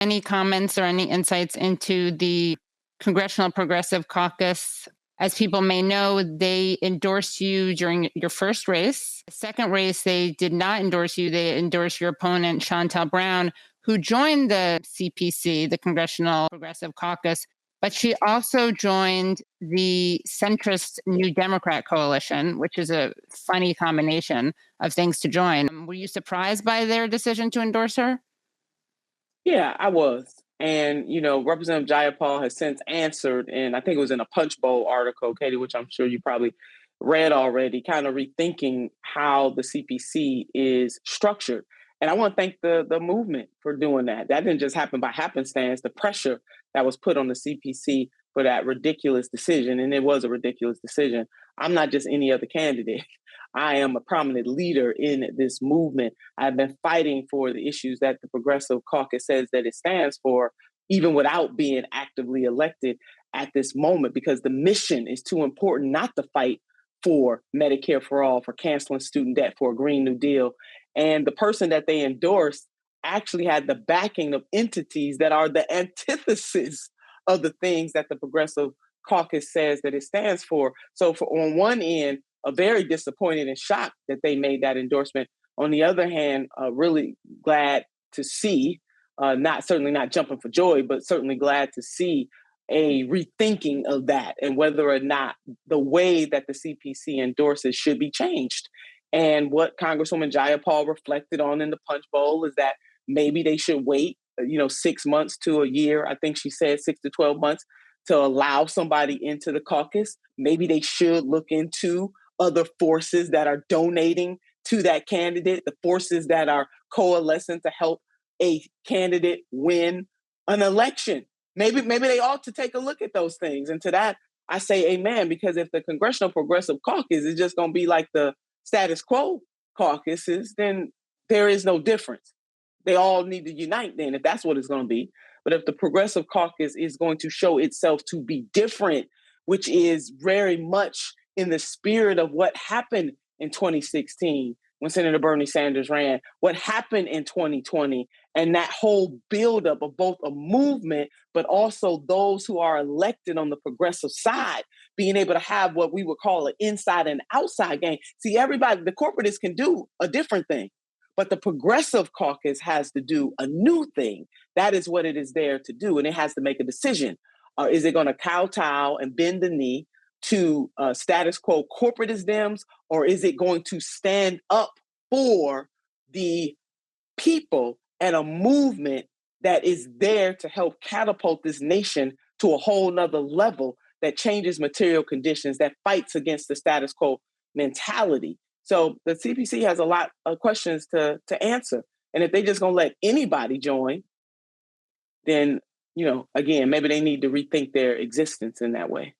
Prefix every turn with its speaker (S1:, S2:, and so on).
S1: Any comments or any insights into the Congressional Progressive Caucus? As people may know, they endorsed you during your first race. The second race, they did not endorse you. They endorsed your opponent, Shontel Brown, who joined the CPC, the Congressional Progressive Caucus, but she also joined the centrist New Democrat coalition, which is a funny combination of things to join. Were you surprised by their decision to endorse her?
S2: Yeah, I was. And, Representative Jayapal has since answered, and I think it was in a Punch Bowl article, Katie, which I'm sure you probably read already, kind of rethinking how the CPC is structured. And I want to thank the movement for doing that. That didn't just happen by happenstance. The pressure that was put on the CPC for that ridiculous decision, and it was a ridiculous decision. I'm not just any other candidate. I am a prominent leader in this movement. I've been fighting for the issues that the Progressive Caucus says that it stands for, even without being actively elected at this moment, because the mission is too important not to fight for Medicare for all, for canceling student debt, for a Green New Deal. And the person that they endorsed actually had the backing of entities that are the antithesis of the things that the Progressive Caucus says that it stands for. So on one end, very disappointed and shocked that they made that endorsement. On the other hand, really glad to see, certainly not jumping for joy, but certainly glad to see a rethinking of that and whether or not the way that the CPC endorses should be changed. And what Congresswoman Jayapal reflected on in the Punch Bowl is that maybe they should wait, 6 months to a year. I think she said 6 to 12 months to allow somebody into the caucus. Maybe they should look into other forces that are donating to that candidate, the forces that are coalescing to help a candidate win an election. Maybe they ought to take a look at those things. And to that, I say amen, because if the Congressional Progressive Caucus is just going to be like the status quo caucuses, then there is no difference. They all need to unite then, if that's what it's going to be. But if the Progressive Caucus is going to show itself to be different, which is very much in the spirit of what happened in 2016 when Senator Bernie Sanders ran, what happened in 2020, and that whole buildup of both a movement, but also those who are elected on the progressive side, being able to have what we would call an inside and outside game. See, everybody, the corporatists can do a different thing, but the Progressive Caucus has to do a new thing. That is what it is there to do, and it has to make a decision. Is it going to kowtow and bend the knee to status quo corporatist Dems, or is it going to stand up for the people and a movement that is there to help catapult this nation to a whole nother level that changes material conditions, that fights against the status quo mentality? So the CPC has a lot of questions to answer. And if they just going to let anybody join, then, again, maybe they need to rethink their existence in that way.